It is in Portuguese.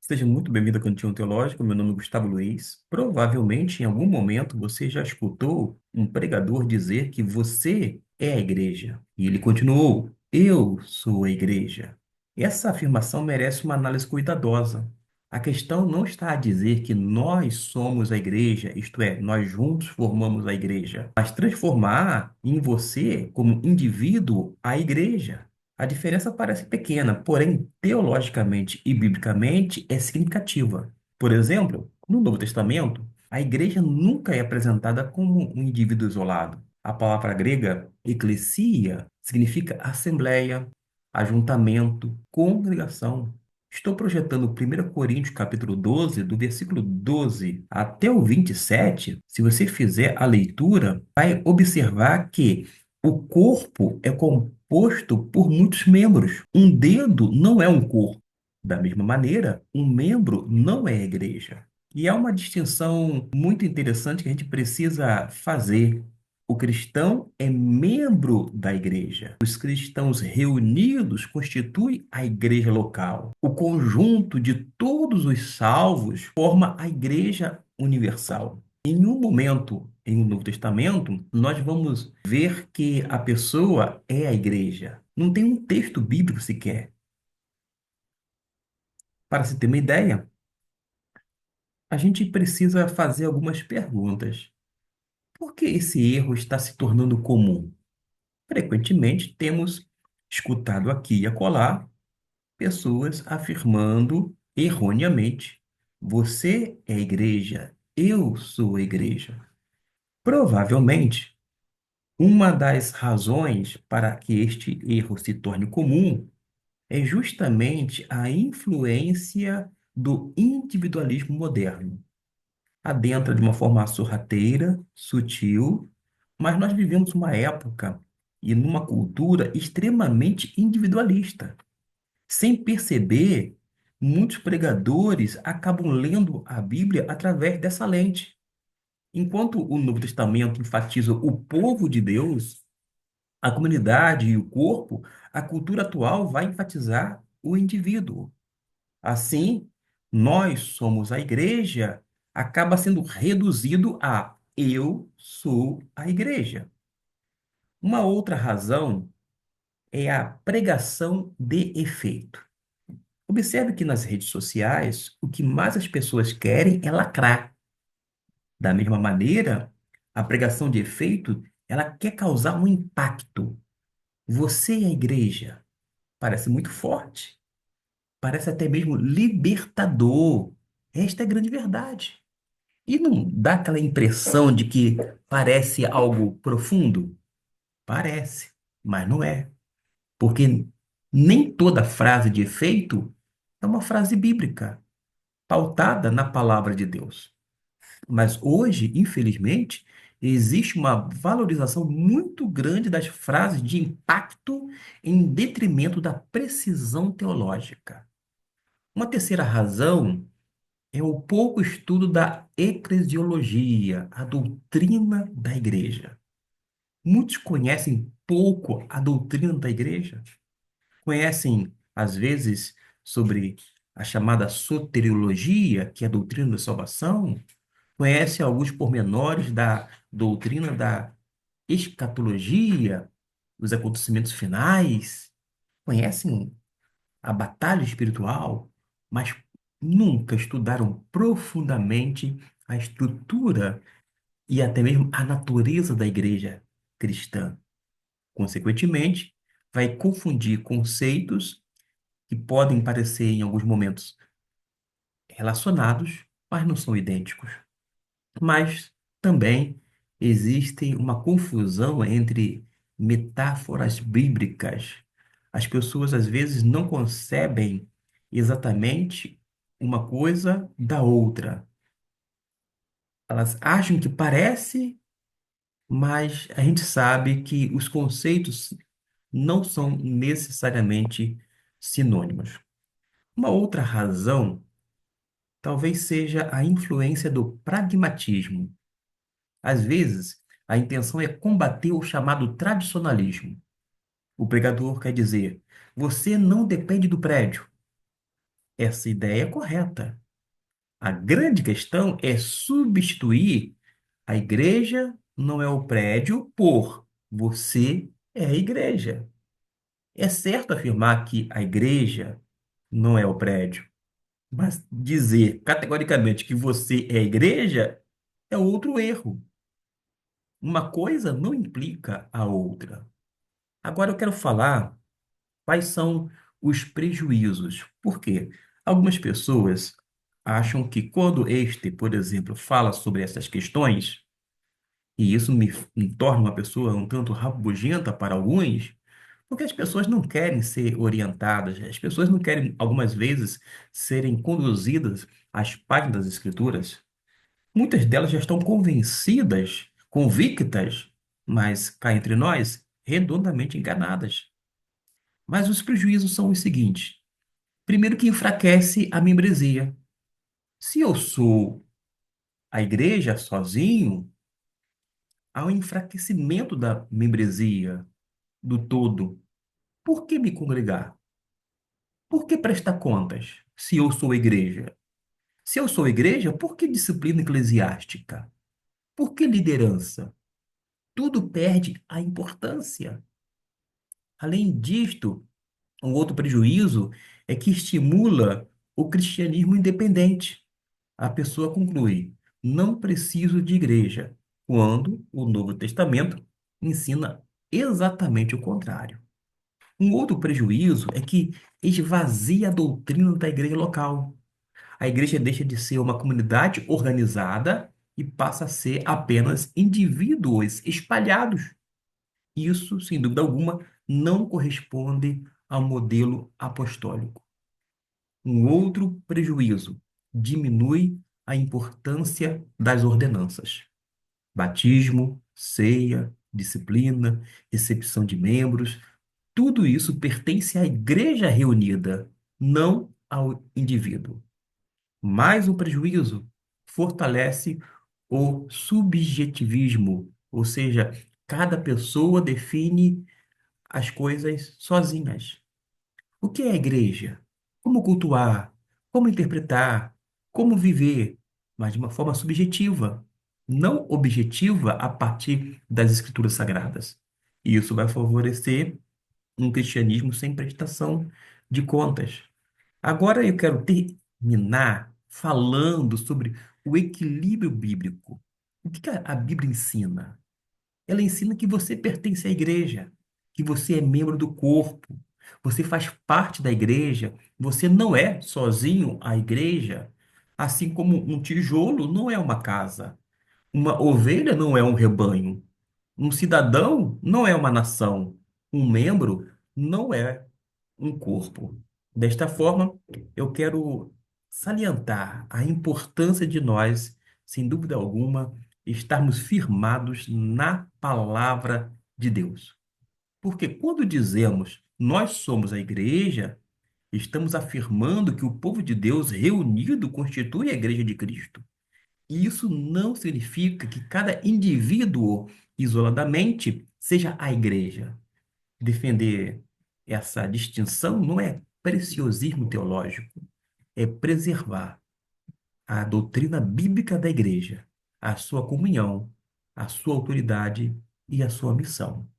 Seja muito bem-vindo ao Cantinho Teológico. Meu nome é Gustavo Luiz. Provavelmente, em algum momento, você já escutou um pregador dizer que você é a igreja. E ele continuou: Eu sou a igreja. Essa afirmação merece uma análise cuidadosa. A questão não está a dizer que nós somos a igreja, isto é, nós juntos formamos a igreja, mas transformar em você, como indivíduo, a igreja. A diferença parece pequena, porém, teologicamente e biblicamente é significativa. Por exemplo, no Novo Testamento, a igreja nunca é apresentada como um indivíduo isolado. A palavra grega eclesia significa assembleia, ajuntamento, congregação. Estou projetando 1 Coríntios capítulo 12, do versículo 12 até o 27. Se você fizer a leitura, vai observar que o corpo é composto por muitos membros. Um dedo não é um corpo. Da mesma maneira, um membro não é a igreja. E é uma distinção muito interessante que a gente precisa fazer. O cristão é membro da igreja. Os cristãos reunidos constituem a igreja local. O conjunto de todos os salvos forma a igreja universal. Em um momento em um Novo Testamento, nós vamos ver que a pessoa é a igreja. Não tem um texto bíblico sequer. Para se ter uma ideia, a gente precisa fazer algumas perguntas. Por que esse erro está se tornando comum? Frequentemente temos escutado aqui e acolá pessoas afirmando erroneamente: você é a igreja, eu sou a igreja. Provavelmente, uma das razões para que este erro se torne comum é justamente a influência do individualismo moderno. Adentra de uma forma sorrateira, sutil, mas nós vivemos uma época e numa cultura extremamente individualista. Sem perceber, muitos pregadores acabam lendo a Bíblia através dessa lente. Enquanto o Novo Testamento enfatiza o povo de Deus, a comunidade e o corpo, a cultura atual vai enfatizar o indivíduo. Assim, nós somos a igreja, acaba sendo reduzido a eu sou a igreja. Uma outra razão é a pregação de efeito. Observe que nas redes sociais, o que mais as pessoas querem é lacrar. Da mesma maneira, a pregação de efeito, ela quer causar um impacto. Você é a igreja. Parece muito forte. Parece até mesmo libertador. Esta é a grande verdade. E não dá aquela impressão de que parece algo profundo? Parece, mas não é. Porque nem toda frase de efeito é uma frase bíblica, pautada na palavra de Deus. Mas hoje, infelizmente, existe uma valorização muito grande das frases de impacto em detrimento da precisão teológica. Uma terceira razão é o pouco estudo da eclesiologia, a doutrina da igreja. Muitos conhecem pouco a doutrina da igreja, conhecem, às vezes, sobre a chamada soteriologia, que é a doutrina da salvação, conhecem alguns pormenores da doutrina da escatologia, os acontecimentos finais, conhecem a batalha espiritual, mas nunca estudaram profundamente a estrutura e até mesmo a natureza da igreja cristã. Consequentemente, vai confundir conceitos que podem parecer em alguns momentos relacionados, mas não são idênticos. Mas também existe uma confusão entre metáforas bíblicas. As pessoas às vezes não concebem exatamente uma coisa da outra. Elas acham que parece, mas a gente sabe que os conceitos não são necessariamente sinônimos. Uma outra razão talvez seja a influência do pragmatismo. Às vezes, a intenção é combater o chamado tradicionalismo. O pregador quer dizer: você não depende do prédio. Essa ideia é correta. A grande questão é substituir a igreja não é o prédio por você é a igreja. É certo afirmar que a igreja não é o prédio, mas dizer categoricamente que você é a igreja é outro erro. Uma coisa não implica a outra. Agora eu quero falar quais são os prejuízos. Por quê? Algumas pessoas acham que quando este, por exemplo, fala sobre essas questões, e isso me torna uma pessoa um tanto rabugenta para alguns, porque as pessoas não querem ser orientadas, as pessoas não querem, algumas vezes, serem conduzidas às páginas das Escrituras. Muitas delas já estão convencidas, convictas, mas cá entre nós, redondamente enganadas. Mas os prejuízos são os seguintes. Primeiro, que enfraquece a membresia. Se eu sou a igreja sozinho, há um enfraquecimento da membresia, do todo. Por que me congregar? Por que prestar contas se eu sou igreja? Se eu sou igreja, por que disciplina eclesiástica? Por que liderança? Tudo perde a importância. Além disto, um outro prejuízo é que estimula o cristianismo independente. A pessoa conclui: não preciso de igreja, quando o Novo Testamento ensina exatamente o contrário. Um outro prejuízo é que esvazia a doutrina da igreja local. A igreja deixa de ser uma comunidade organizada e passa a ser apenas indivíduos espalhados. Isso, sem dúvida alguma, não corresponde ao modelo apostólico. Um outro prejuízo: diminui a importância das ordenanças. Batismo, ceia, disciplina, recepção de membros, tudo isso pertence à igreja reunida, não ao indivíduo. Mais um prejuízo: fortalece o subjetivismo, ou seja, cada pessoa define as coisas sozinhas. O que é a igreja? Como cultuar? Como interpretar? Como viver? Mas de uma forma subjetiva, não objetiva a partir das escrituras sagradas. E isso vai favorecer um cristianismo sem prestação de contas. Agora eu quero terminar falando sobre o equilíbrio bíblico. O que que a Bíblia ensina? Ela ensina que você pertence à igreja, que você é membro do corpo, você faz parte da igreja, você não é sozinho a igreja, assim como um tijolo não é uma casa, uma ovelha não é um rebanho, um cidadão não é uma nação, um membro não é um corpo. Desta forma, eu quero salientar a importância de nós, sem dúvida alguma, estarmos firmados na palavra de Deus. Porque quando dizemos nós somos a igreja, estamos afirmando que o povo de Deus reunido constitui a igreja de Cristo. E isso não significa que cada indivíduo isoladamente seja a igreja. Defender essa distinção não é preciosismo teológico, é preservar a doutrina bíblica da igreja, a sua comunhão, a sua autoridade e a sua missão.